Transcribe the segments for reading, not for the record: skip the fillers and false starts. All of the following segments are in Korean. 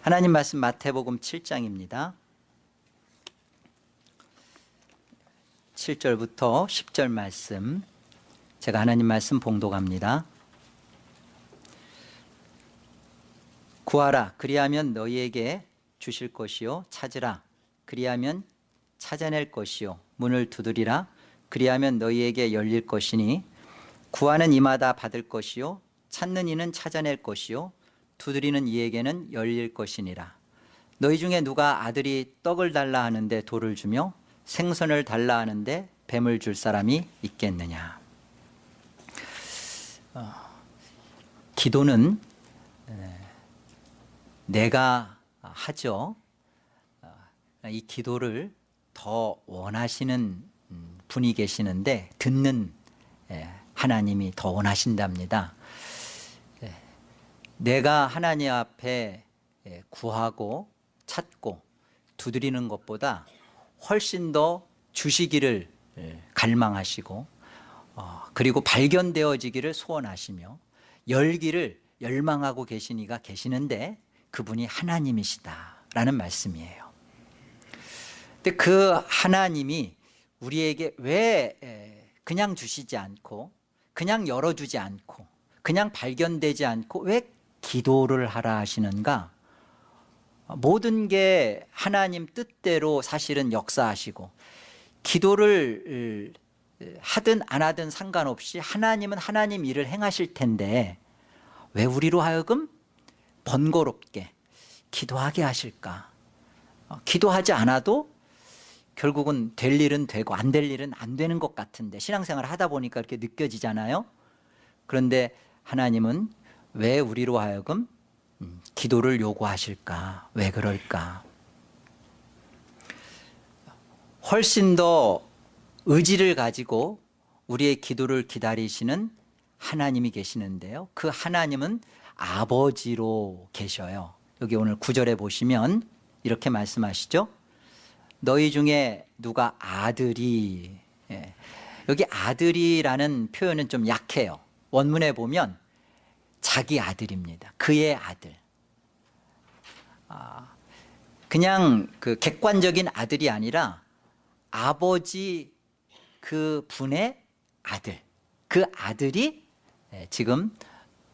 하나님 말씀 마태복음 7장입니다. 7절부터 10절 말씀, 제가 하나님 말씀 봉독합니다. 구하라, 그리하면 너희에게 주실 것이요, 찾으라, 그리하면 찾아낼 것이요, 문을 두드리라, 그리하면 너희에게 열릴 것이니 구하는 이마다 받을 것이요, 찾는 이는 찾아낼 것이요, 두드리는 이에게는 열릴 것이니라. 너희 중에 누가 아들이 떡을 달라 하는데 돌을 주며 생선을 달라 하는데 뱀을 줄 사람이 있겠느냐. 기도는 내가 하죠. 이 기도를 더 원하시는 분이 계시는데 듣는 하나님이 더 원하신답니다. 내가 하나님 앞에 구하고 찾고 두드리는 것보다 훨씬 더 주시기를 갈망하시고, 그리고 발견되어지기를 소원하시며 열기를 열망하고 계신 이가 계시는데 그분이 하나님이시다라는 말씀이에요. 근데 그 하나님이 우리에게 왜 그냥 주시지 않고, 그냥 열어주지 않고, 그냥 발견되지 않고 왜 기도를 하라 하시는가? 모든 게 하나님 뜻대로 사실은 역사하시고, 기도를 하든 안 하든 상관없이 하나님은 하나님 일을 행하실 텐데 왜 우리로 하여금 번거롭게 기도하게 하실까? 기도하지 않아도 결국은 될 일은 되고 안 될 일은 안 되는 것 같은데, 신앙생활을 하다 보니까 이렇게 느껴지잖아요. 그런데 하나님은 왜 우리로 하여금 기도를 요구하실까? 왜 그럴까? 훨씬 더 의지를 가지고 우리의 기도를 기다리시는 하나님이 계시는데요, 그 하나님은 아버지로 계셔요. 여기 오늘 9절에 보시면 이렇게 말씀하시죠. 너희 중에 누가 아들이, 여기 아들이라는 표현은 좀 약해요. 원문에 보면 자기 아들입니다. 그의 아들. 그냥 그 객관적인 아들이 아니라 아버지 그 분의 아들. 그 아들이 지금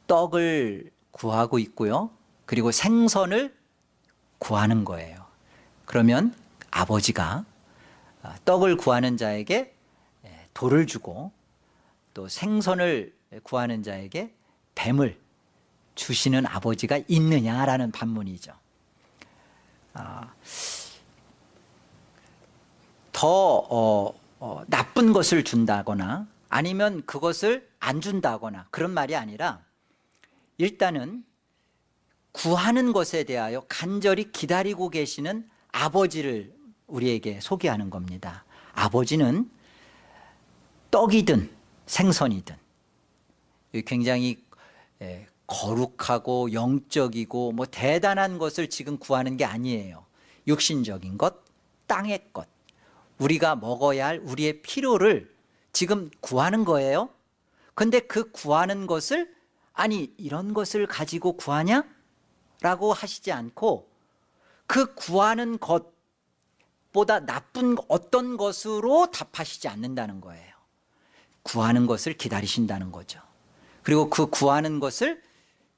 떡을 구하고 있고요, 그리고 생선을 구하는 거예요. 그러면 아버지가 떡을 구하는 자에게 돌을 주고 또 생선을 구하는 자에게 뱀을 주시는 아버지가 있느냐라는 반문이죠. 더 나쁜 것을 준다거나 아니면 그것을 안 준다거나 그런 말이 아니라, 일단은 구하는 것에 대하여 간절히 기다리고 계시는 아버지를 우리에게 소개하는 겁니다. 아버지는 떡이든 생선이든 굉장히 거룩하고 영적이고 뭐 대단한 것을 지금 구하는 게 아니에요. 육신적인 것, 땅의 것, 우리가 먹어야 할 우리의 필요를 지금 구하는 거예요. 근데 그 구하는 것을, 아니 이런 것을 가지고 구하냐? 라고 하시지 않고, 그 구하는 것보다 나쁜 어떤 것으로 답하시지 않는다는 거예요. 구하는 것을 기다리신다는 거죠. 그리고 그 구하는 것을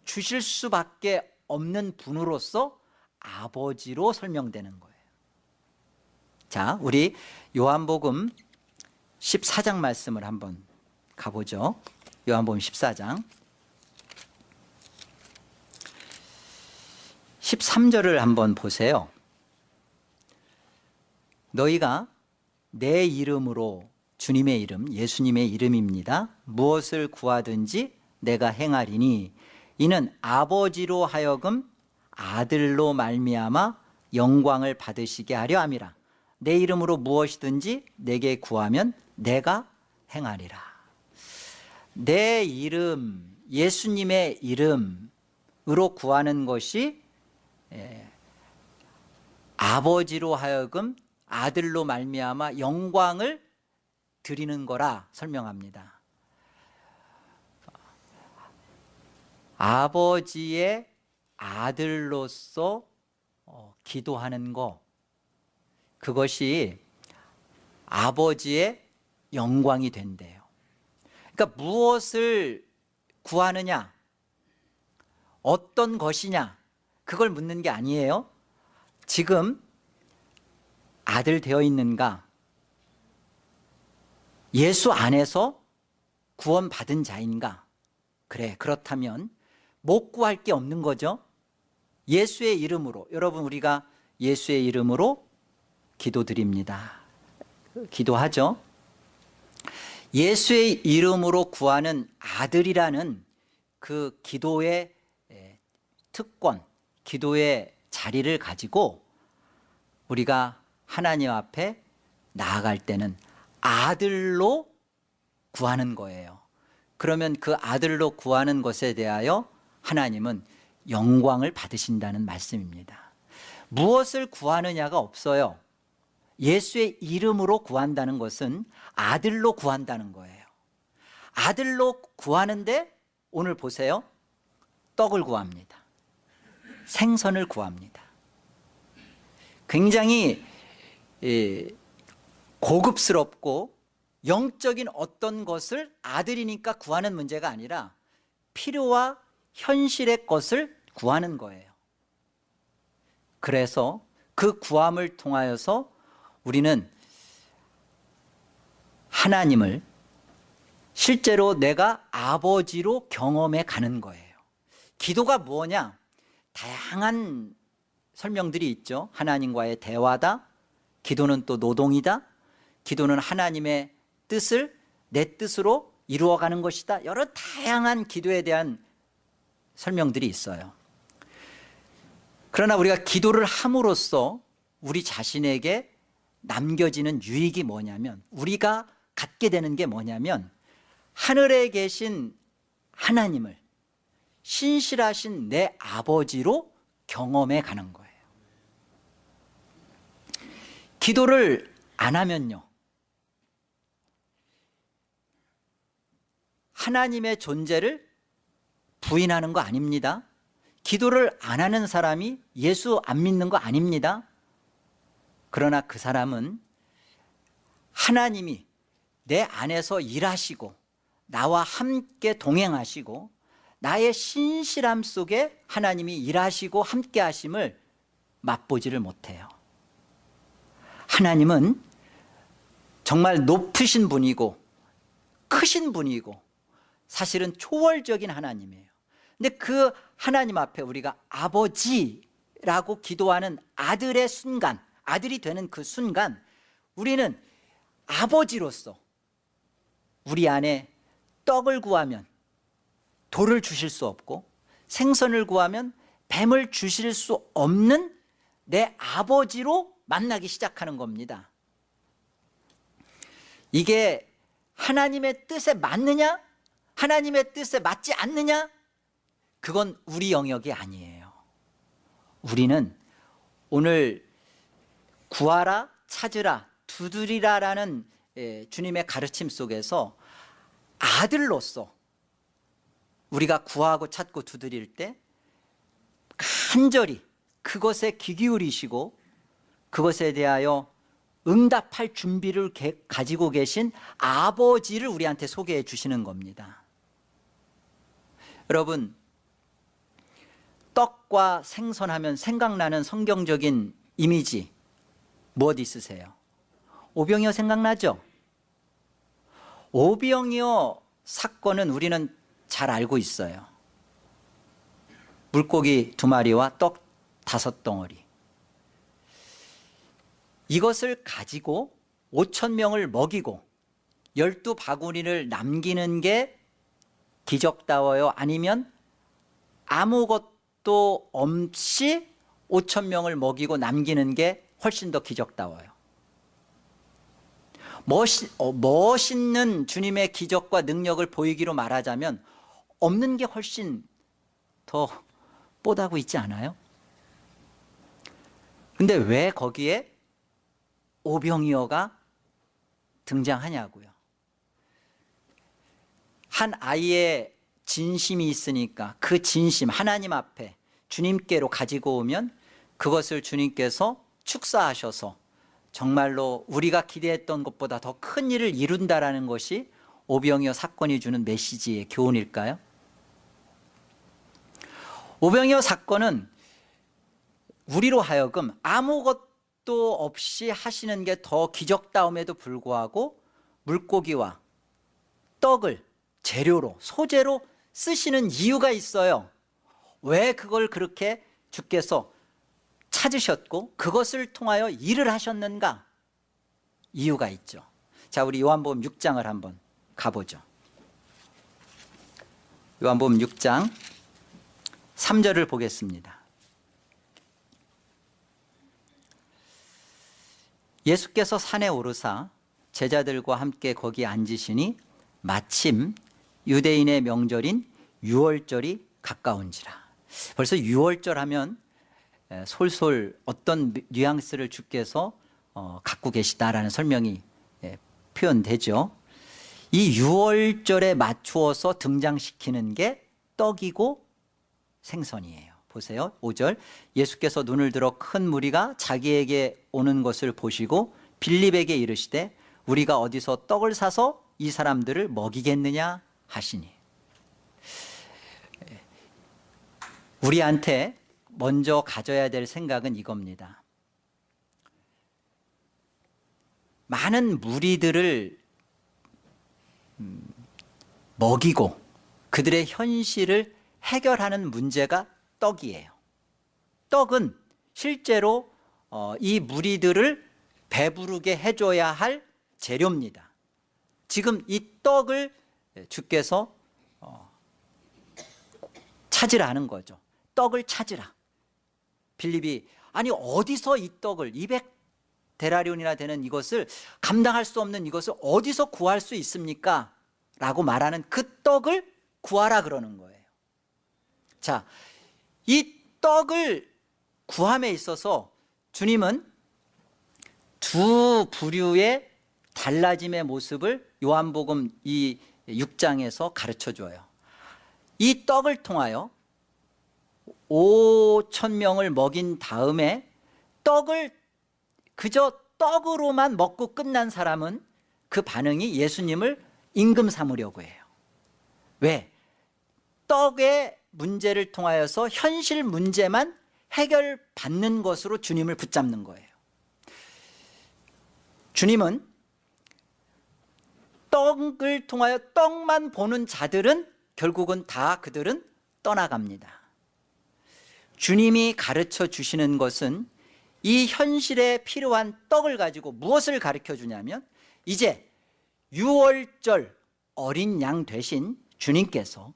주실 수밖에 없는 분으로서 아버지로 설명되는 거예요. 자, 우리 요한복음 14장 말씀을 한번 가보죠. 요한복음 14장 13절을 한번 보세요. 너희가 내 이름으로, 주님의 이름, 예수님의 이름입니다, 무엇을 구하든지 내가 행하리니 이는 아버지로 하여금 아들로 말미암아 영광을 받으시게 하려 함이라. 내 이름으로 무엇이든지 내게 구하면 내가 행하리라. 내 이름, 예수님의 이름으로 구하는 것이 아버지로 하여금 아들로 말미암아 영광을 드리는 거라 설명합니다. 아버지의 아들로서 기도하는 거, 그것이 아버지의 영광이 된대요. 그러니까 무엇을 구하느냐, 어떤 것이냐, 그걸 묻는 게 아니에요. 지금 아들 되어 있는가? 예수 안에서 구원받은 자인가? 그래, 그렇다면 못 구할 게 없는 거죠. 예수의 이름으로, 여러분, 우리가 예수의 이름으로 기도드립니다. 기도하죠. 예수의 이름으로 구하는 아들이라는 그 기도의 특권, 기도의 자리를 가지고 우리가 하나님 앞에 나아갈 때는 아들로 구하는 거예요. 그러면 그 아들로 구하는 것에 대하여 하나님은 영광을 받으신다는 말씀입니다. 무엇을 구하느냐가 없어요. 예수의 이름으로 구한다는 것은 아들로 구한다는 거예요. 아들로 구하는데 오늘 보세요. 떡을 구합니다. 생선을 구합니다. 굉장히 고급스럽고 영적인 어떤 것을 아들이니까 구하는 문제가 아니라 필요와 현실의 것을 구하는 거예요. 그래서 그 구함을 통하여서 우리는 하나님을 실제로 내가 아버지로 경험해 가는 거예요. 기도가 뭐냐? 다양한 설명들이 있죠. 하나님과의 대화다. 기도는 또 노동이다. 기도는 하나님의 뜻을 내 뜻으로 이루어가는 것이다. 여러 다양한 기도에 대한 설명들이 있어요. 그러나 우리가 기도를 함으로써 우리 자신에게 남겨지는 유익이 뭐냐면, 우리가 갖게 되는 게 뭐냐면, 하늘에 계신 하나님을 신실하신 내 아버지로 경험해 가는 거예요. 기도를 안 하면요, 하나님의 존재를 부인하는 거 아닙니다. 기도를 안 하는 사람이 예수 안 믿는 거 아닙니다. 그러나 그 사람은 하나님이 내 안에서 일하시고 나와 함께 동행하시고 나의 신실함 속에 하나님이 일하시고 함께 하심을 맛보지를 못해요. 하나님은 정말 높으신 분이고 크신 분이고 사실은 초월적인 하나님이에요. 근데 그 하나님 앞에 우리가 아버지라고 기도하는 아들의 순간, 아들이 되는 그 순간, 우리는 아버지로서 우리 안에 떡을 구하면 돌을 주실 수 없고 생선을 구하면 뱀을 주실 수 없는 내 아버지로 만나기 시작하는 겁니다. 이게 하나님의 뜻에 맞느냐? 하나님의 뜻에 맞지 않느냐? 그건 우리 영역이 아니에요. 우리는 오늘 구하라, 찾으라, 두드리라라는 주님의 가르침 속에서 아들로서 우리가 구하고 찾고 두드릴 때 간절히 그것에 귀 기울이시고 그것에 대하여 응답할 준비를 가지고 계신 아버지를 우리한테 소개해 주시는 겁니다. 여러분, 떡과 생선하면 생각나는 성경적인 이미지 무엇 있으세요? 오병이어 생각나죠? 오병이어 사건은 우리는 잘 알고 있어요. 물고기 2마리와 떡 5덩어리. 이것을 가지고 5,000명을 먹이고 12바구니를 남기는 게 기적다워요? 아니면 아무것도 없이 5,000명을 먹이고 남기는 게 훨씬 더 기적다워요? 멋있는 주님의 기적과 능력을 보이기로 말하자면 없는 게 훨씬 더 뽀다구 있지 않아요? 근데 왜 거기에 오병이어가 등장하냐고요. 한 아이의 진심이 있으니까 그 진심 하나님 앞에 주님께로 가지고 오면 그것을 주님께서 축사하셔서 정말로 우리가 기대했던 것보다 더 큰 일을 이룬다라는 것이 오병이어 사건이 주는 메시지의 교훈일까요? 오병이어 사건은 우리로 하여금 아무것도 없이 하시는 게 더 기적다움에도 불구하고 물고기와 떡을 재료로, 소재로 쓰시는 이유가 있어요. 왜 그걸 그렇게 주께서 찾으셨고 그것을 통하여 일을 하셨는가? 이유가 있죠. 자, 우리 요한복음 6장을 한번 가보죠. 요한복음 6장 3절을 보겠습니다. 예수께서 산에 오르사 제자들과 함께 거기 앉으시니 마침 유대인의 명절인 유월절이 가까운지라. 벌써 유월절 하면 솔솔 어떤 뉘앙스를 주께서 갖고 계시다라는 설명이 표현되죠. 이 유월절에 맞추어서 등장시키는 게 떡이고 생선이에요. 보세요. 5절. 예수께서 눈을 들어 큰 무리가 자기에게 오는 것을 보시고 빌립에게 이르시되 우리가 어디서 떡을 사서 이 사람들을 먹이겠느냐 하시니. 우리한테 먼저 가져야 될 생각은 이겁니다. 많은 무리들을 먹이고 그들의 현실을 해결하는 문제가 떡이에요. 떡은 실제로 이 무리들을 배부르게 해줘야 할 재료입니다. 지금 이 떡을 주께서 찾으라는 거죠. 떡을 찾으라. 빌립이 아니 어디서 이 떡을 200데나리온이나 되는 이것을 감당할 수 없는 이것을 어디서 구할 수 있습니까? 라고 말하는 그 떡을 구하라 그러는 거예요. 자, 이 떡을 구함에 있어서 주님은 두 부류의 달라짐의 모습을 요한복음 이 6장에서 가르쳐줘요. 이 떡을 통하여 5,000명을 먹인 다음에 떡을 그저 떡으로만 먹고 끝난 사람은 그 반응이 예수님을 임금 삼으려고 해요. 왜? 떡의 문제를 통하여서 현실 문제만 해결받는 것으로 주님을 붙잡는 거예요. 주님은 떡을 통하여 떡만 보는 자들은 결국은 다 그들은 떠나갑니다. 주님이 가르쳐 주시는 것은 이 현실에 필요한 떡을 가지고 무엇을 가르쳐 주냐면 이제 유월절 어린 양 되신 주님께서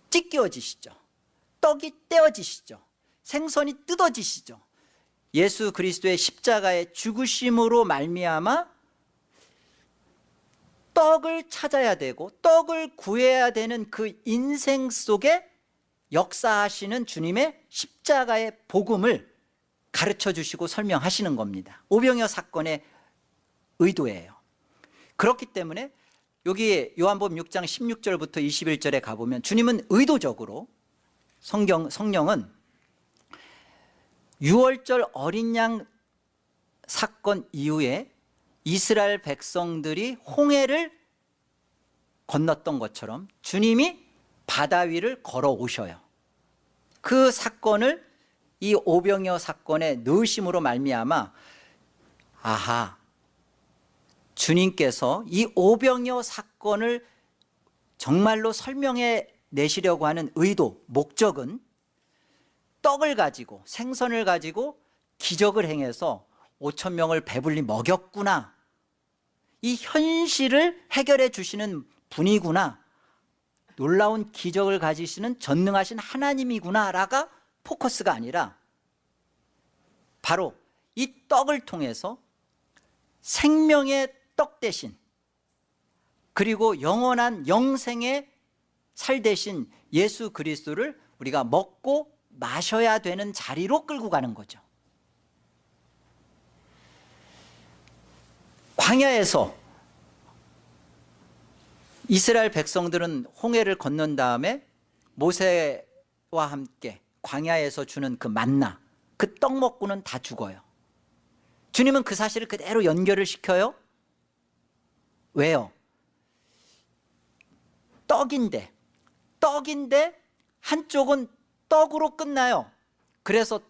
찢겨지시죠. 떡이 떼어지시죠. 생선이 뜯어지시죠. 예수 그리스도의 십자가의 죽으심으로 말미암아 떡을 찾아야 되고 떡을 구해야 되는 그 인생 속에 역사하시는 주님의 십자가의 복음을 가르쳐 주시고 설명하시는 겁니다. 오병이어 사건의 의도예요. 그렇기 때문에 여기 요한복음 6장 16절부터 21절에 가보면 주님은 의도적으로 성령은 유월절 어린 양 사건 이후에 이스라엘 백성들이 홍해를 건넜던 것처럼 주님이 바다 위를 걸어오셔요. 그 사건을 이 오병이어 사건의 넣으심으로 말미암아 아하, 주님께서 이 오병이어 사건을 정말로 설명해 내시려고 하는 의도, 목적은 떡을 가지고 생선을 가지고 기적을 행해서 5,000명을 배불리 먹였구나, 이 현실을 해결해 주시는 분이구나, 놀라운 기적을 가지시는 전능하신 하나님이구나라가 포커스가 아니라 바로 이 떡을 통해서 생명의 떡 대신 그리고 영원한 영생의 살 대신 예수 그리스도를 우리가 먹고 마셔야 되는 자리로 끌고 가는 거죠. 광야에서 이스라엘 백성들은 홍해를 건넌 다음에 모세와 함께 광야에서 주는 그 만나, 그 떡 먹고는 다 죽어요. 주님은 그 사실을 그대로 연결을 시켜요. 왜요? 떡인데 한쪽은 떡으로 끝나요. 그래서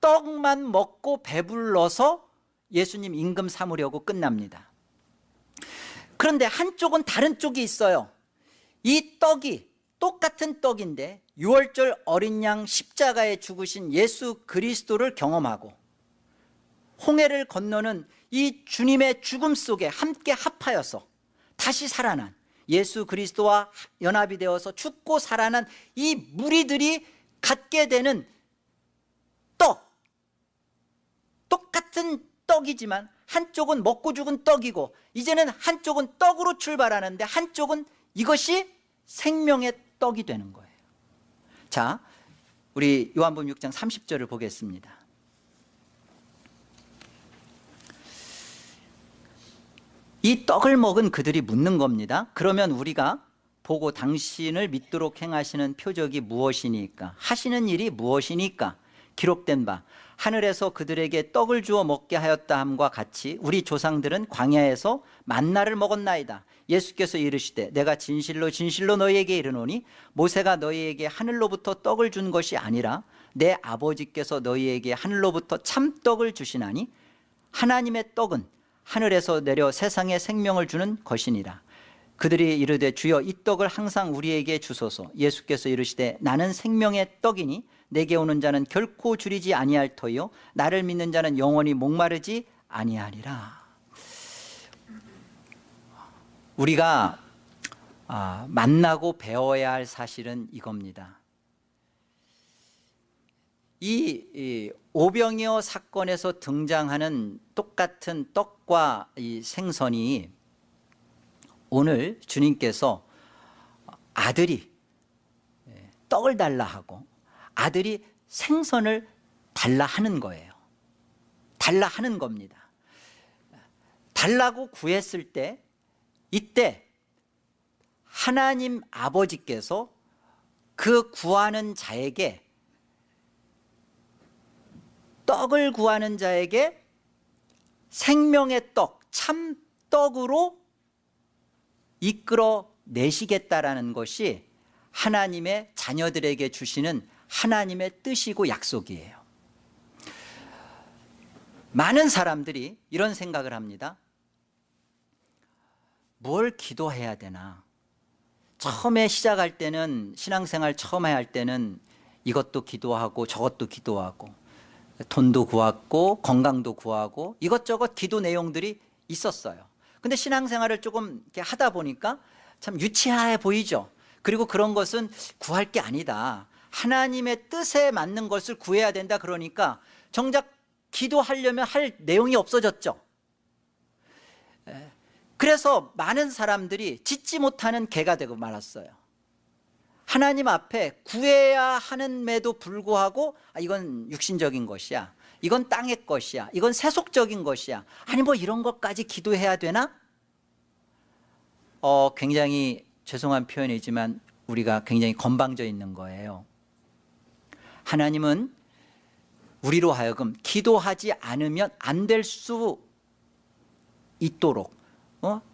떡만 먹고 배불러서 예수님 임금 삼으려고 끝납니다. 그런데 한쪽은 다른 쪽이 있어요. 이 떡이 똑같은 떡인데 유월절 어린 양 십자가에 죽으신 예수 그리스도를 경험하고 홍해를 건너는 이 주님의 죽음 속에 함께 합하여서 다시 살아난 예수 그리스도와 연합이 되어서 죽고 살아난 이 무리들이 갖게 되는 떡, 똑같은 떡이지만 한쪽은 먹고 죽은 떡이고 이제는 한쪽은 떡으로 출발하는데 한쪽은 이것이 생명의 떡이 되는 거예요. 자, 우리 요한복음 6장 30절을 보겠습니다. 이 떡을 먹은 그들이 묻는 겁니다. 그러면 우리가 보고 당신을 믿도록 행하시는 표적이 무엇이니까? 하시는 일이 무엇이니까? 기록된 바 하늘에서 그들에게 떡을 주어 먹게 하였다 함과 같이 우리 조상들은 광야에서 만나를 먹었나이다. 예수께서 이르시되 내가 진실로 진실로 너희에게 이르노니 모세가 너희에게 하늘로부터 떡을 준 것이 아니라 내 아버지께서 너희에게 하늘로부터 참떡을 주시나니 하나님의 떡은 하늘에서 내려 세상에 생명을 주는 것이니라. 그들이 이르되 주여 이 떡을 항상 우리에게 주소서. 예수께서 이르시되 나는 생명의 떡이니 내게 오는 자는 결코 줄이지 아니할 터이요 나를 믿는 자는 영원히 목마르지 아니하리라. 우리가 만나고 배워야 할 사실은 이겁니다. 이 오병이어 사건에서 등장하는 똑같은 떡과 이 생선이 오늘 주님께서 아들이 떡을 달라 하고 아들이 생선을 달라 하는 거예요. 달라 하는 겁니다. 달라고 구했을 때 이때 하나님 아버지께서 그 구하는 자에게 떡을 구하는 자에게 생명의 떡, 참떡으로 이끌어 내시겠다라는 것이 하나님의 자녀들에게 주시는 하나님의 뜻이고 약속이에요. 많은 사람들이 이런 생각을 합니다. 뭘 기도해야 되나? 처음에 시작할 때는 신앙생활 처음 할 때는 이것도 기도하고 저것도 기도하고 돈도 구하고 건강도 구하고 이것저것 기도 내용들이 있었어요. 근데 신앙생활을 조금 이렇게 하다 보니까 참 유치해 보이죠. 그리고 그런 것은 구할 게 아니다. 하나님의 뜻에 맞는 것을 구해야 된다. 그러니까 정작 기도하려면 할 내용이 없어졌죠. 그래서 많은 사람들이 짓지 못하는 개가 되고 말았어요. 하나님 앞에 구해야 하는에도 불구하고 이건 육신적인 것이야, 이건 땅의 것이야, 이건 세속적인 것이야, 아니 뭐 이런 것까지 기도해야 되나? 굉장히 죄송한 표현이지만 우리가 굉장히 건방져 있는 거예요. 하나님은 우리로 하여금 기도하지 않으면 안 될 수 있도록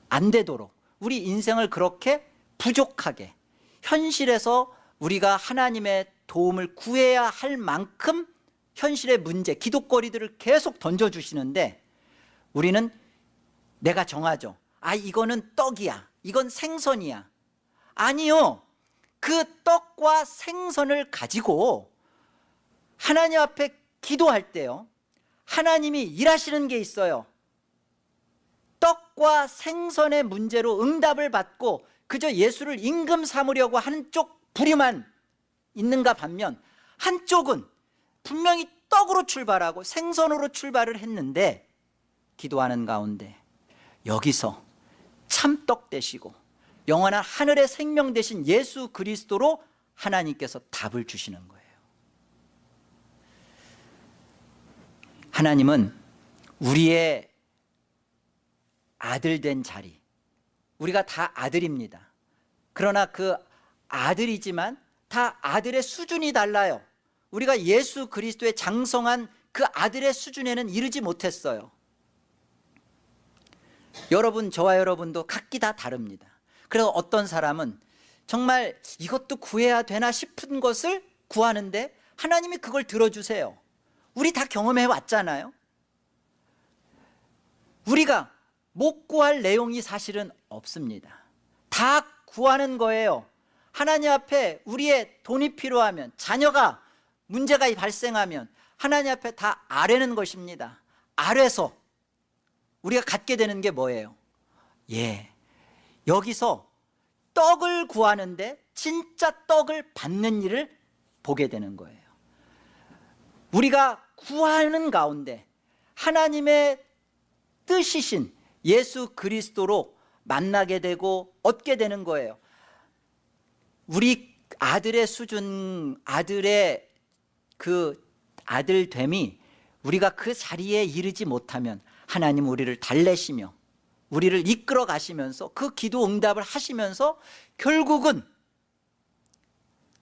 안 되도록 우리 인생을 그렇게 부족하게 현실에서 우리가 하나님의 도움을 구해야 할 만큼 현실의 문제, 기도거리들을 계속 던져주시는데 우리는 내가 정하죠. 이거는 떡이야, 이건 생선이야. 아니요, 그 떡과 생선을 가지고 하나님 앞에 기도할 때요, 하나님이 일하시는 게 있어요. 떡과 생선의 문제로 응답을 받고 그저 예수를 임금 삼으려고 하는 쪽 부류만 있는가 반면 한쪽은 분명히 떡으로 출발하고 생선으로 출발을 했는데 기도하는 가운데 여기서 참떡 되시고 영원한 하늘의 생명 되신 예수 그리스도로 하나님께서 답을 주시는 거예요. 하나님은 우리의 아들 된 자리, 우리가 다 아들입니다. 그러나 그 아들이지만 다 아들의 수준이 달라요. 우리가 예수 그리스도의 장성한 그 아들의 수준에는 이르지 못했어요. 여러분, 저와 여러분도 각기 다 다릅니다. 그래서 어떤 사람은 정말 이것도 구해야 되나 싶은 것을 구하는데 하나님이 그걸 들어주세요. 우리 다 경험해 왔잖아요. 우리가 못 구할 내용이 사실은 없습니다. 다 구하는 거예요. 하나님 앞에 우리의 돈이 필요하면, 자녀가 문제가 발생하면 하나님 앞에 다 아뢰는 것입니다. 아뢰서 우리가 갖게 되는 게 뭐예요? 여기서 떡을 구하는데 진짜 떡을 받는 일을 보게 되는 거예요. 우리가 구하는 가운데 하나님의 뜻이신 예수 그리스도로 만나게 되고 얻게 되는 거예요. 우리 아들의 수준, 아들의 그 아들됨이 우리가 그 자리에 이르지 못하면 하나님 우리를 달래시며 우리를 이끌어 가시면서 그 기도 응답을 하시면서 결국은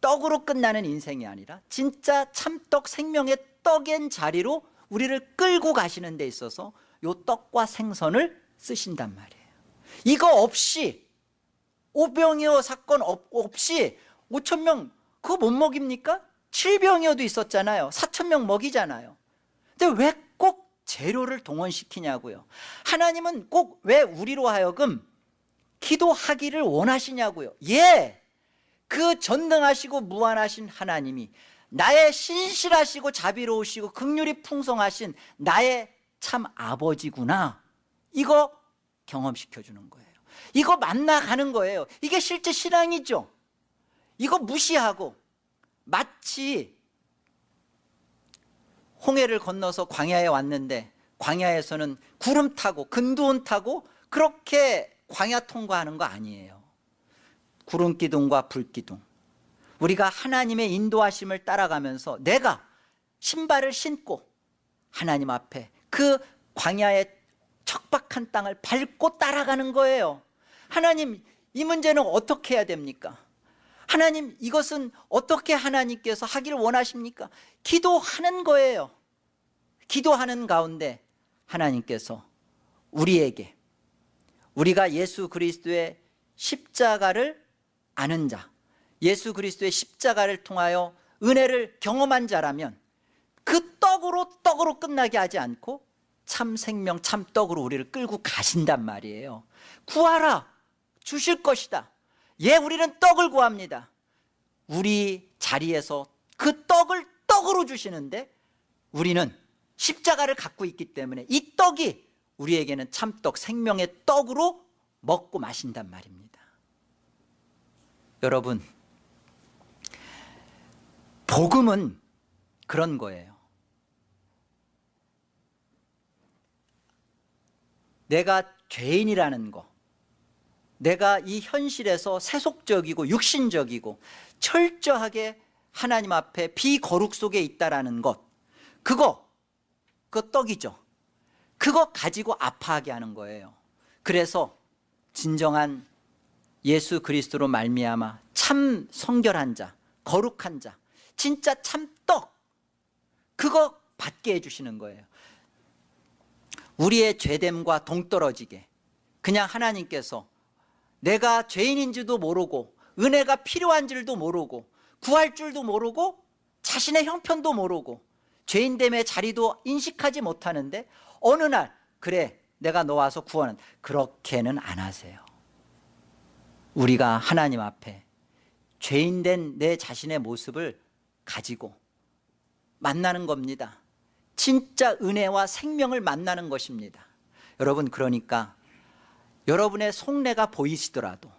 떡으로 끝나는 인생이 아니라 진짜 참떡, 생명의 떡인 자리로 우리를 끌고 가시는 데 있어서 요 떡과 생선을 쓰신단 말이에요. 이거 없이, 오병이어 사건 없이 5,000명 그거 못 먹입니까? 7병이어도 있었잖아요. 4,000명 먹이잖아요. 근데 왜 꼭 재료를 동원시키냐고요. 하나님은 꼭 왜 우리로 하여금 기도하기를 원하시냐고요. 그 전능하시고 무한하신 하나님이 나의 신실하시고 자비로우시고 긍휼이 풍성하신 나의 참 아버지구나, 이거 경험시켜 주는 거예요. 이거 만나가는 거예요. 이게 실제 신앙이죠. 이거 무시하고 마치 홍해를 건너서 광야에 왔는데 광야에서는 구름 타고 근두원 타고 그렇게 광야 통과하는 거 아니에요. 구름 기둥과 불 기둥, 우리가 하나님의 인도하심을 따라가면서 내가 신발을 신고 하나님 앞에 그 광야의 척박한 땅을 밟고 따라가는 거예요. 하나님, 이 문제는 어떻게 해야 됩니까? 하나님, 이것은 어떻게 하나님께서 하기를 원하십니까? 기도하는 거예요. 기도하는 가운데 하나님께서 우리에게, 우리가 예수 그리스도의 십자가를 아는 자, 예수 그리스도의 십자가를 통하여 은혜를 경험한 자라면 그 떡으로 끝나게 하지 않고 참 생명, 참 떡으로 우리를 끌고 가신단 말이에요. 구하라, 주실 것이다. 우리는 떡을 구합니다. 우리 자리에서 그 떡을 떡으로 주시는데 우리는 십자가를 갖고 있기 때문에 이 떡이 우리에게는 참떡, 생명의 떡으로 먹고 마신단 말입니다. 여러분, 복음은 그런 거예요. 내가 죄인이라는 거, 내가 이 현실에서 세속적이고 육신적이고 철저하게 하나님 앞에 비거룩 속에 있다라는 것, 그거 떡이죠. 그거 가지고 아파하게 하는 거예요. 그래서 진정한 예수 그리스도로 말미암아 참 성결한 자, 거룩한 자, 진짜 참떡, 그거 받게 해주시는 거예요. 우리의 죄됨과 동떨어지게 그냥 하나님께서 내가 죄인인 줄도 모르고 은혜가 필요한 줄도 모르고 구할 줄도 모르고 자신의 형편도 모르고 죄인됨의 자리도 인식하지 못하는데 어느 날 그래 내가 너 와서 구원한, 그렇게는 안 하세요. 우리가 하나님 앞에 죄인된 내 자신의 모습을 가지고 만나는 겁니다. 진짜 은혜와 생명을 만나는 것입니다. 여러분, 그러니까 여러분의 속내가 보이시더라도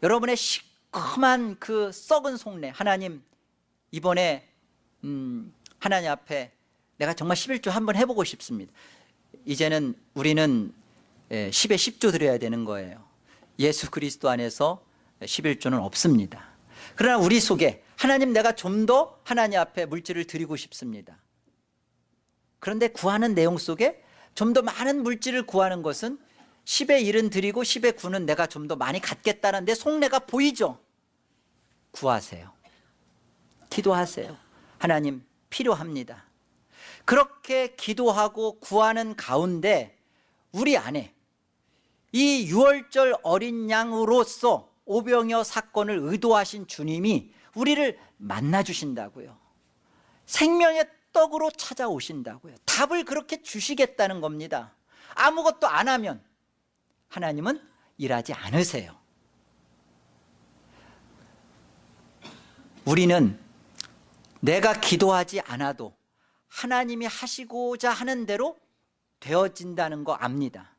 여러분의 시커먼 그 썩은 속내, 하나님 이번에 하나님 앞에 내가 정말 11조 한번 해보고 싶습니다. 이제는 우리는 10에 10조 드려야 되는 거예요. 예수 그리스도 안에서 11조는 없습니다. 그러나 우리 속에 하나님, 내가 좀 더 하나님 앞에 물질을 드리고 싶습니다. 그런데 구하는 내용 속에 좀 더 많은 물질을 구하는 것은 10의 1은 드리고 10의 9는 내가 좀 더 많이 갖겠다는 내 속내가 보이죠. 구하세요. 기도하세요. 하나님, 필요합니다. 그렇게 기도하고 구하는 가운데 우리 안에 이 유월절 어린 양으로서 오병이어 사건을 의도하신 주님이 우리를 만나 주신다고요. 생명의 떡으로 찾아오신다고요. 답을 그렇게 주시겠다는 겁니다. 아무것도 안 하면 하나님은 일하지 않으세요. 우리는 내가 기도하지 않아도 하나님이 하시고자 하는 대로 되어진다는 거 압니다.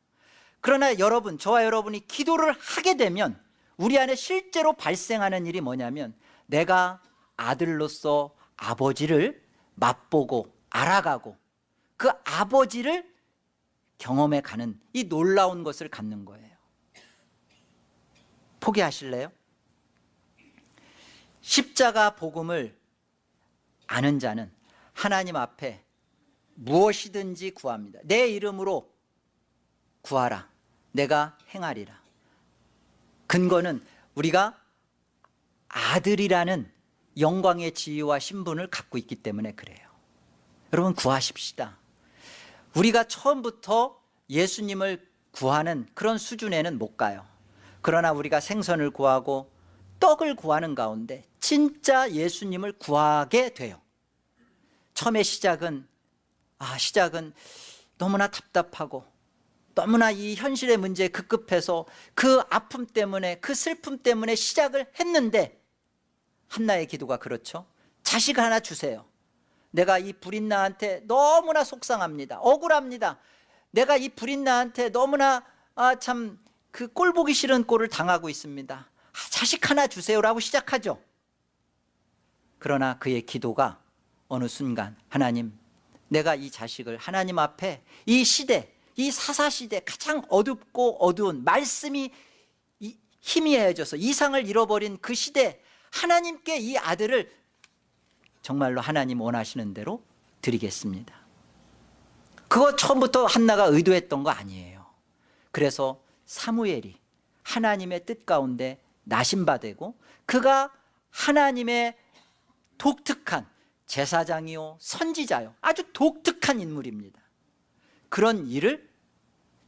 그러나 여러분, 저와 여러분이 기도를 하게 되면 우리 안에 실제로 발생하는 일이 뭐냐면 내가 아들로서 아버지를 맛보고 알아가고 그 아버지를 경험해 가는 이 놀라운 것을 갖는 거예요. 포기하실래요? 십자가 복음을 아는 자는 하나님 앞에 무엇이든지 구합니다. 내 이름으로 구하라. 내가 행하리라. 근거는 우리가 아들이라는 영광의 지위와 신분을 갖고 있기 때문에 그래요. 여러분, 구하십시다. 우리가 처음부터 예수님을 구하는 그런 수준에는 못 가요. 그러나 우리가 생선을 구하고 떡을 구하는 가운데 진짜 예수님을 구하게 돼요. 처음에 시작은 너무나 답답하고 너무나 이 현실의 문제에 급급해서 그 아픔 때문에 그 슬픔 때문에 시작을 했는데 한나의 기도가 그렇죠. 자식 하나 주세요. 내가 이 불인나한테 너무나 속상합니다. 억울합니다. 내가 이 불인나한테 너무나 참 그 꼴 보기 싫은 꼴을 당하고 있습니다. 자식 하나 주세요라고 시작하죠. 그러나 그의 기도가 어느 순간 하나님, 내가 이 자식을 하나님 앞에 이 시대, 이 사사시대 가장 어둡고 어두운 말씀이 희미해져서 이상을 잃어버린 그 시대, 하나님께 이 아들을 정말로 하나님 원하시는 대로 드리겠습니다. 그거 처음부터 한나가 의도했던 거 아니에요. 그래서 사무엘이 하나님의 뜻 가운데 나심받고 그가 하나님의 독특한 제사장이요 선지자요 아주 독특한 인물입니다. 그런 일을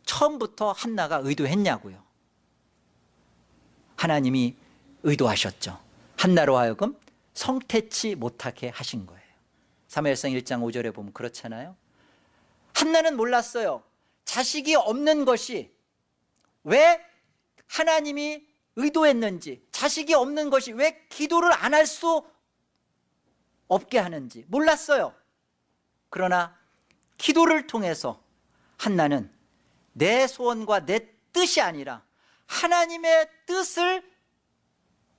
처음부터 한나가 의도했냐고요. 하나님이 의도하셨죠. 한나로 하여금 성태치 못하게 하신 거예요. 사무엘상 1장 5절에 보면 그렇잖아요. 한나는 몰랐어요. 자식이 없는 것이 왜 하나님이 의도했는지, 자식이 없는 것이 왜 기도를 안 할 수 없게 하는지 몰랐어요. 그러나 기도를 통해서 한나는 내 소원과 내 뜻이 아니라 하나님의 뜻을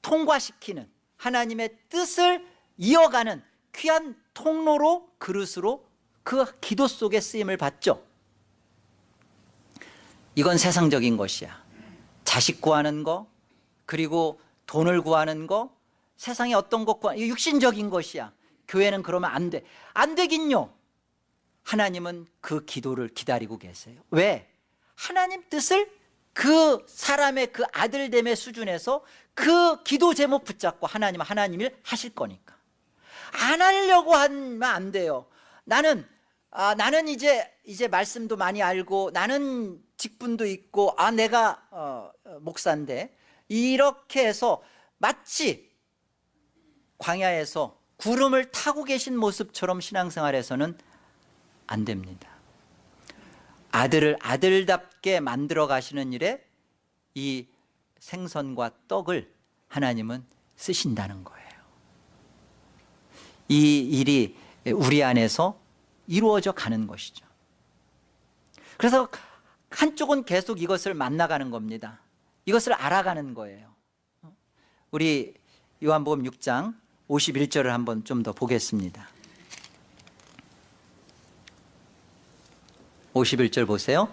통과시키는, 하나님의 뜻을 이어가는 귀한 통로로, 그릇으로 그 기도 속에 쓰임을 받죠. 이건 세상적인 것이야. 자식 구하는 거, 그리고 돈을 구하는 거, 세상에 어떤 것 구하는, 육신적인 것이야. 교회는 그러면 안 돼. 안 되긴요. 하나님은 그 기도를 기다리고 계세요. 왜? 하나님 뜻을 그 사람의 그 아들됨의 수준에서 그 기도 제목 붙잡고 하나님이 하실 거니까. 안 하려고 하면 안 돼요. 나는 이제 말씀도 많이 알고 나는 직분도 있고 내가 목사인데, 이렇게 해서 마치 광야에서 구름을 타고 계신 모습처럼 신앙생활에서는 안 됩니다. 아들을 아들답게 만들어 가시는 일에 이 생선과 떡을 하나님은 쓰신다는 거예요. 이 일이 우리 안에서 이루어져 가는 것이죠. 그래서 한쪽은 계속 이것을 만나가는 겁니다. 이것을 알아가는 거예요. 우리 요한복음 6장 51절을 한번 좀 더 보겠습니다. 51절 보세요.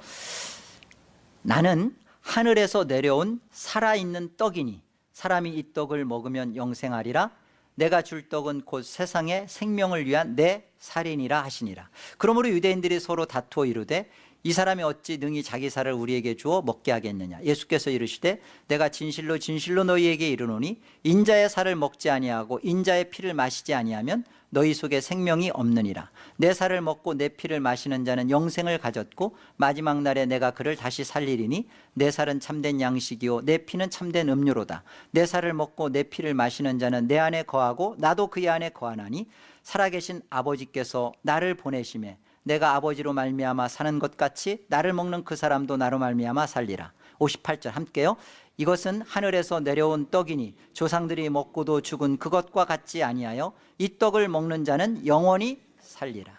나는 하늘에서 내려온 살아있는 떡이니 사람이 이 떡을 먹으면 영생하리라. 내가 줄 떡은 곧 세상의 생명을 위한 내 살이니라 하시니라. 그러므로 유대인들이 서로 다투어 이르되 이 사람이 어찌 능히 자기 살을 우리에게 주어 먹게 하겠느냐. 예수께서 이르시되 내가 진실로 진실로 너희에게 이르노니 인자의 살을 먹지 아니하고 인자의 피를 마시지 아니하면 너희 속에 생명이 없느니라. 내 살을 먹고 내 피를 마시는 자는 영생을 가졌고 마지막 날에 내가 그를 다시 살리리니 내 살은 참된 양식이요 내 피는 참된 음료로다. 내 살을 먹고 내 피를 마시는 자는 내 안에 거하고 나도 그의 안에 거하나니 살아계신 아버지께서 나를 보내심에 내가 아버지로 말미암아 사는 것 같이 나를 먹는 그 사람도 나로 말미암아 살리라. 58절 함께요. 이것은 하늘에서 내려온 떡이니 조상들이 먹고도 죽은 그것과 같지 아니하여 이 떡을 먹는 자는 영원히 살리라.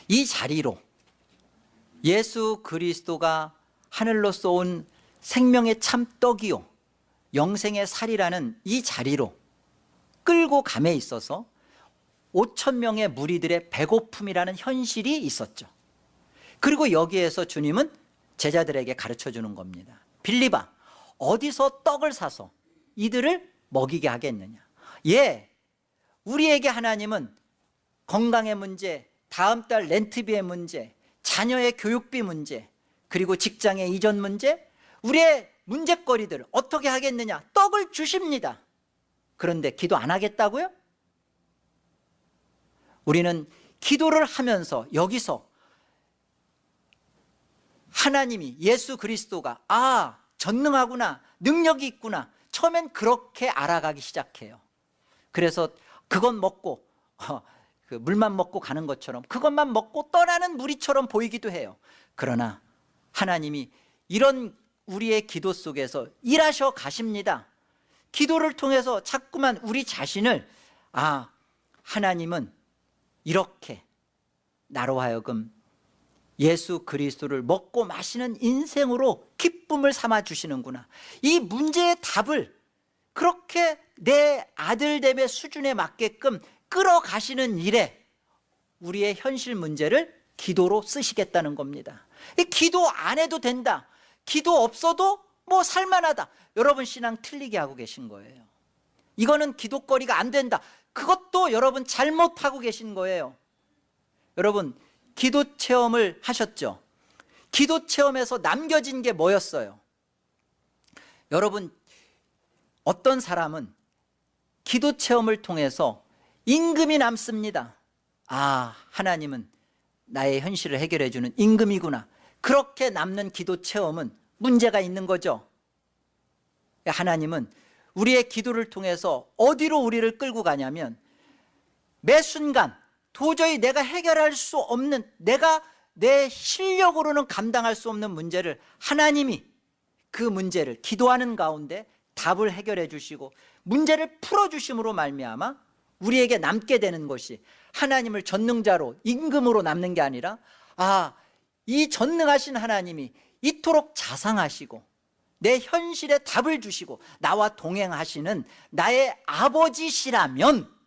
이 자리로 예수 그리스도가 하늘로서 온 생명의 참 떡이요 영생의 살이라는 이 자리로 끌고 감에 있어서 5천 명의 무리들의 배고픔이라는 현실이 있었죠. 그리고 여기에서 주님은 제자들에게 가르쳐 주는 겁니다. 빌립아, 어디서 떡을 사서 이들을 먹이게 하겠느냐. 예, 우리에게 하나님은 건강의 문제, 다음 달 렌트비의 문제, 자녀의 교육비 문제, 그리고 직장의 이전 문제, 우리의 문제거리들 어떻게 하겠느냐. 떡을 주십니다. 그런데 기도 안 하겠다고요? 우리는 기도를 하면서 여기서 하나님이 예수 그리스도가 전능하구나, 능력이 있구나, 처음엔 그렇게 알아가기 시작해요. 그래서 그건 먹고 그 물만 먹고 가는 것처럼 그것만 먹고 떠나는 무리처럼 보이기도 해요. 그러나 하나님이 이런 우리의 기도 속에서 일하셔 가십니다. 기도를 통해서 자꾸만 우리 자신을 하나님은 이렇게 나로 하여금 예수 그리스도를 먹고 마시는 인생으로 기쁨을 삼아 주시는구나. 이 문제의 답을 그렇게 내 아들됨의 수준에 맞게끔 끌어가시는 일에 우리의 현실 문제를 기도로 쓰시겠다는 겁니다. 기도 안 해도 된다, 기도 없어도 뭐 살만하다, 여러분 신앙 틀리게 하고 계신 거예요. 이거는 기도거리가 안 된다, 그것도 여러분 잘못하고 계신 거예요. 여러분 기도 체험을 하셨죠? 기도 체험에서 남겨진 게 뭐였어요? 여러분 어떤 사람은 기도 체험을 통해서 임금이 남습니다. 하나님은 나의 현실을 해결해 주는 임금이구나. 그렇게 남는 기도 체험은 문제가 있는 거죠. 하나님은 우리의 기도를 통해서 어디로 우리를 끌고 가냐면 매 순간 도저히 내가 해결할 수 없는, 내가 내 실력으로는 감당할 수 없는 문제를 하나님이 그 문제를 기도하는 가운데 답을 해결해 주시고 문제를 풀어주심으로 말미암아 우리에게 남게 되는 것이 하나님을 전능자로 임금으로 남는 게 아니라 이 전능하신 하나님이 이토록 자상하시고 내 현실에 답을 주시고 나와 동행하시는 나의 아버지시라면,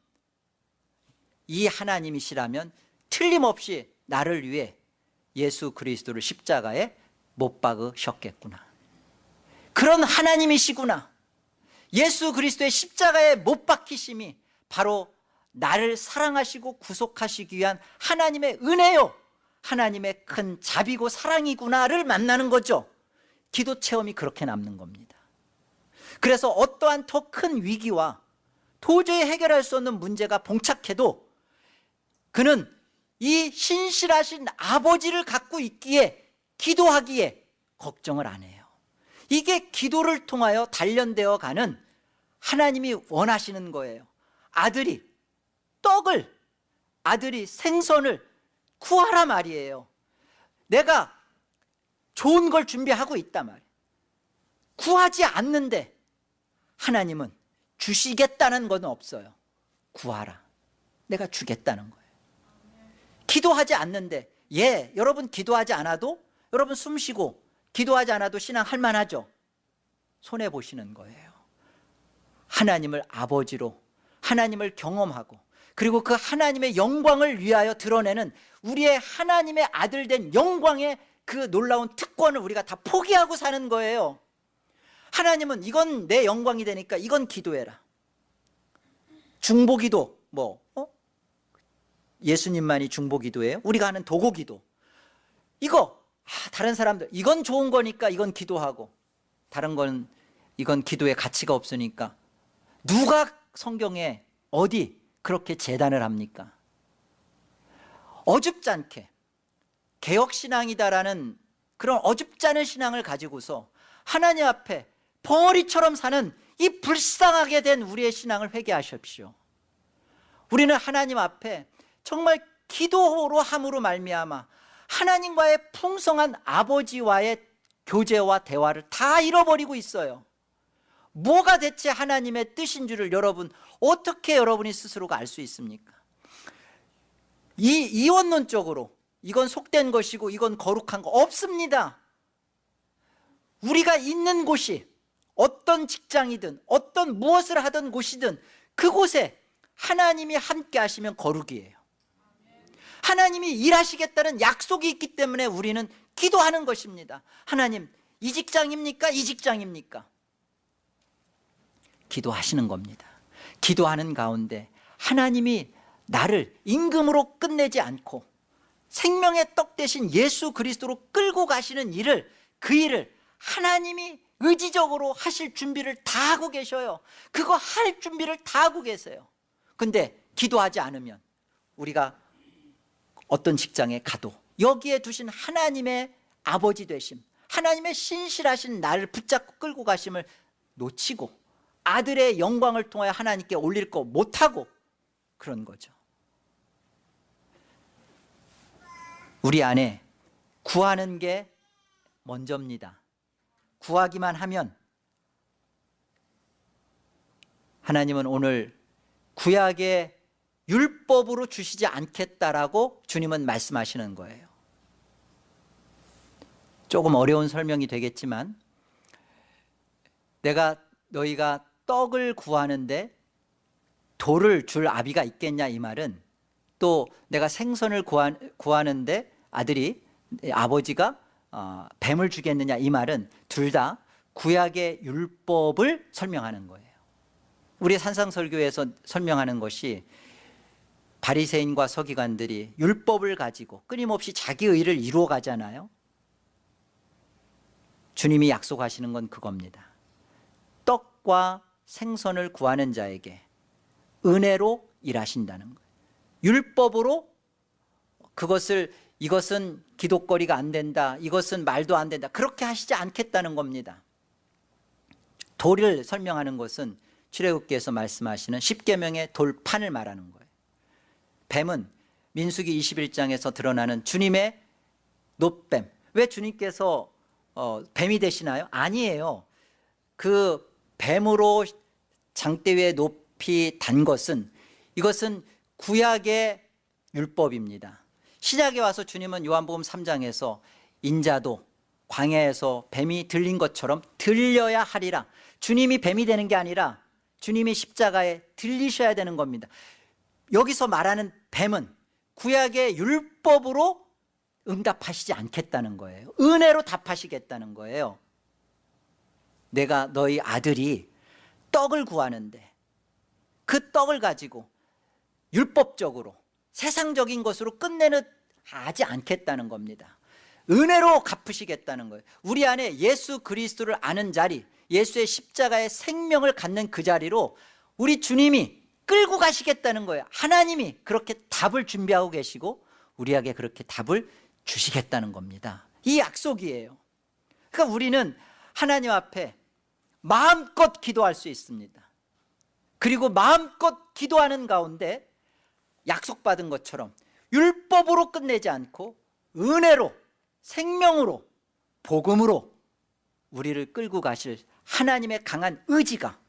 이 하나님이시라면 틀림없이 나를 위해 예수 그리스도를 십자가에 못 박으셨겠구나. 그런 하나님이시구나. 예수 그리스도의 십자가에 못 박히심이 바로 나를 사랑하시고 구속하시기 위한 하나님의 은혜요, 하나님의 큰 자비고 사랑이구나를 만나는 거죠. 기도 체험이 그렇게 남는 겁니다. 그래서 어떠한 더 큰 위기와 도저히 해결할 수 없는 문제가 봉착해도 그는 이 신실하신 아버지를 갖고 있기에, 기도하기에 걱정을 안 해요. 이게 기도를 통하여 단련되어 가는 하나님이 원하시는 거예요. 아들이 떡을, 아들이 생선을 구하라 말이에요. 내가 좋은 걸 준비하고 있단 말이에요. 구하지 않는데 하나님은 주시겠다는 건 없어요. 구하라, 내가 주겠다는 거예요. 기도하지 않는데, 여러분 기도하지 않아도, 여러분 숨 쉬고 기도하지 않아도 신앙 할만하죠? 손해보시는 거예요. 하나님을 아버지로, 하나님을 경험하고, 그리고 그 하나님의 영광을 위하여 드러내는 우리의 하나님의 아들 된 영광의 그 놀라운 특권을 우리가 다 포기하고 사는 거예요. 하나님은 이건 내 영광이 되니까 이건 기도해라. 중보기도 예수님만이 중보기도예요? 우리가 하는 도고기도, 이거 다른 사람들 이건 좋은 거니까 이건 기도하고, 다른 건 이건 기도의 가치가 없으니까. 누가 성경에 어디 그렇게 제단을 합니까? 어줍잖게 개혁신앙이다라는 그런 어줍잖은 신앙을 가지고서 하나님 앞에 벙어리처럼 사는 이 불쌍하게 된 우리의 신앙을 회개하십시오. 우리는 하나님 앞에 정말 기도로 함으로 말미암아 하나님과의 풍성한 아버지와의 교제와 대화를 다 잃어버리고 있어요. 뭐가 대체 하나님의 뜻인 줄을 여러분 어떻게 여러분이 스스로가 알 수 있습니까? 이원론적으로 이건 속된 것이고 이건 거룩한 거 없습니다. 우리가 있는 곳이 어떤 직장이든 어떤 무엇을 하던 곳이든 그곳에 하나님이 함께 하시면 거룩이에요. 하나님이 일하시겠다는 약속이 있기 때문에 우리는 기도하는 것입니다. 하나님, 이 직장입니까? 이 직장입니까? 기도하시는 겁니다. 기도하는 가운데 하나님이 나를 임금으로 끝내지 않고 생명의 떡 대신 예수 그리스도로 끌고 가시는 일을, 그 일을 하나님이 의지적으로 하실 준비를 다 하고 계셔요. 그거 할 준비를 다 하고 계세요. 근데 기도하지 않으면 우리가 어떤 직장에 가도 여기에 두신 하나님의 아버지 되심, 하나님의 신실하신 나를 붙잡고 끌고 가심을 놓치고 아들의 영광을 통하여 하나님께 올릴 거 못하고 그런 거죠. 우리 안에 구하는 게 먼저입니다. 구하기만 하면, 하나님은 오늘 구약의 율법으로 주시지 않겠다라고 주님은 말씀하시는 거예요. 조금 어려운 설명이 되겠지만, 너희가 떡을 구하는데 돌을 줄 아비가 있겠냐 이 말은, 또 내가 생선을 구하는데 아버지가 뱀을 주겠느냐 이 말은 둘 다 구약의 율법을 설명하는 거예요. 우리 산상설교에서 설명하는 것이 바리새인과 서기관들이 율법을 가지고 끊임없이 자기 의를 이루어 가잖아요. 주님이 약속하시는 건 그겁니다. 떡과 생선을 구하는 자에게 은혜로 일하신다는 거예요. 율법으로 이것은 기독거리가 안 된다, 이것은 말도 안 된다, 그렇게 하시지 않겠다는 겁니다. 돌을 설명하는 것은 출애굽기에서 말씀하시는 십계명의 돌판을 말하는 거예요. 뱀은 민수기 21장에서 드러나는 주님의 놋뱀. 왜 주님께서 뱀이 되시나요? 아니에요. 그 뱀으로 장대 위에 높이 단 것은, 이것은 구약의 율법입니다. 신약에 와서 주님은 요한복음 3장에서 인자도 광야에서 뱀이 들린 것처럼 들려야 하리라. 주님이 뱀이 되는 게 아니라 주님이 십자가에 들리셔야 되는 겁니다. 여기서 말하는 뱀은 구약의 율법으로 응답하시지 않겠다는 거예요. 은혜로 답하시겠다는 거예요. 내가 너희 아들이 떡을 구하는데 그 떡을 가지고 율법적으로 세상적인 것으로 끝내는 하지 않겠다는 겁니다. 은혜로 갚으시겠다는 거예요. 우리 안에 예수 그리스도를 아는 자리, 예수의 십자가의 생명을 갖는 그 자리로 우리 주님이 끌고 가시겠다는 거예요. 하나님이 그렇게 답을 준비하고 계시고 우리에게 그렇게 답을 주시겠다는 겁니다. 이 약속이에요. 그러니까 우리는 하나님 앞에 마음껏 기도할 수 있습니다. 그리고 마음껏 기도하는 가운데 약속받은 것처럼 율법으로 끝내지 않고 은혜로, 생명으로, 복음으로 우리를 끌고 가실 하나님의 강한 의지가,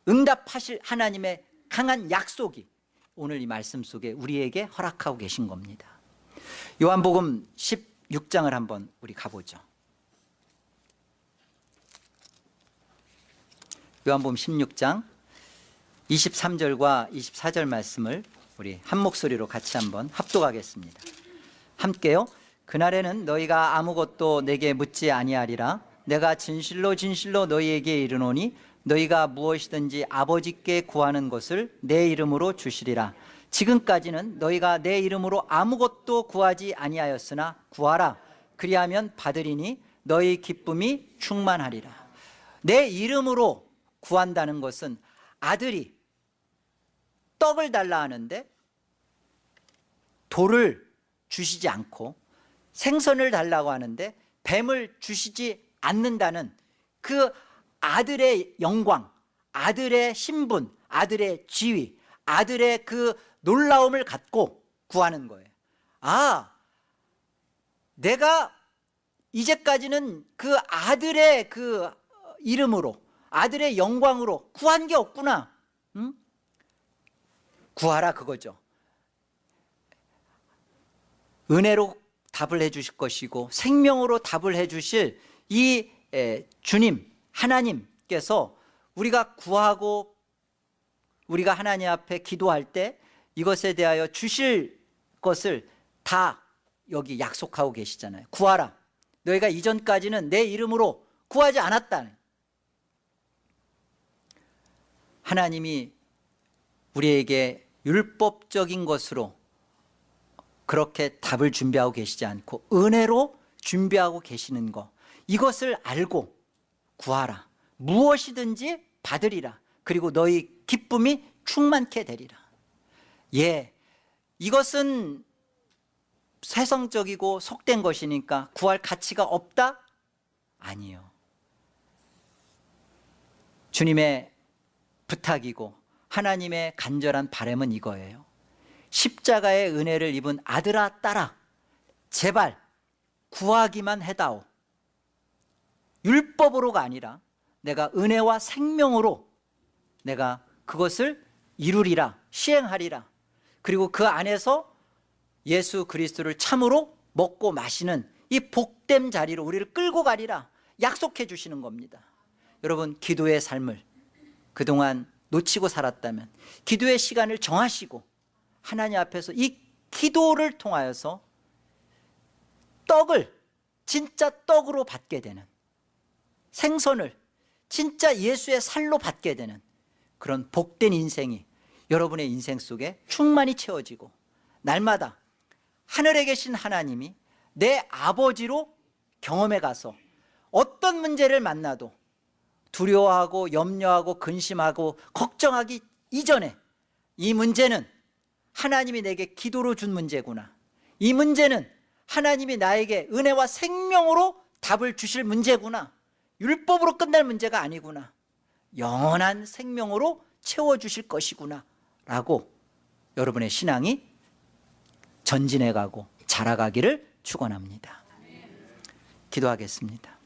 응답하실 하나님의 강한 약속이 오늘 이 말씀 속에 우리에게 허락하고 계신 겁니다. 요한복음 16장을 한번 우리 가보죠. 요한복음 16장 23절과 24절 말씀을 우리 한 목소리로 같이 한번 합독하겠습니다. 함께요. 그날에는 너희가 아무것도 내게 묻지 아니하리라. 내가 진실로 진실로 너희에게 이르노니 너희가 무엇이든지 아버지께 구하는 것을 내 이름으로 주시리라. 지금까지는 너희가 내 이름으로 아무것도 구하지 아니하였으나 구하라 그리하면 받으리니 너희 기쁨이 충만하리라. 내 이름으로 구한다는 것은 아들이 떡을 달라 하는데 돌을 주시지 않고 생선을 달라고 하는데 뱀을 주시지 않는다는 그 아들의 영광, 아들의 신분, 아들의 지위, 아들의 그 놀라움을 갖고 구하는 거예요. 아, 내가 이제까지는 그 아들의 그 이름으로, 아들의 영광으로 구한 게 없구나. 응? 구하라 그거죠. 은혜로 답을 해 주실 것이고 생명으로 답을 해 주실 이 주님 하나님께서 우리가 구하고 우리가 하나님 앞에 기도할 때 이것에 대하여 주실 것을 다 여기 약속하고 계시잖아요. 구하라. 너희가 이전까지는 내 이름으로 구하지 않았다. 하나님이 우리에게 율법적인 것으로 그렇게 답을 준비하고 계시지 않고 은혜로 준비하고 계시는 것, 이것을 알고 구하라. 무엇이든지 받으리라. 그리고 너희 기쁨이 충만케 되리라. 예, 이것은 세상적이고 속된 것이니까 구할 가치가 없다? 아니요. 주님의 부탁이고 하나님의 간절한 바람은 이거예요. 십자가의 은혜를 입은 아들아 딸아, 제발 구하기만 해다오. 율법으로가 아니라 내가 은혜와 생명으로 내가 그것을 이루리라, 시행하리라. 그리고 그 안에서 예수 그리스도를 참으로 먹고 마시는 이 복된 자리로 우리를 끌고 가리라 약속해 주시는 겁니다. 여러분, 기도의 삶을 그동안 놓치고 살았다면 기도의 시간을 정하시고 하나님 앞에서 이 기도를 통하여서 떡을 진짜 떡으로 받게 되는, 생선을 진짜 예수의 살로 받게 되는 그런 복된 인생이 여러분의 인생 속에 충만히 채워지고 날마다 하늘에 계신 하나님이 내 아버지로 경험해 가서 어떤 문제를 만나도 두려워하고 염려하고 근심하고 걱정하기 이전에 이 문제는 하나님이 내게 기도로 준 문제구나, 이 문제는 하나님이 나에게 은혜와 생명으로 답을 주실 문제구나, 율법으로 끝날 문제가 아니구나, 영원한 생명으로 채워주실 것이구나 라고 여러분의 신앙이 전진해가고 자라가기를 축원합니다. 기도하겠습니다.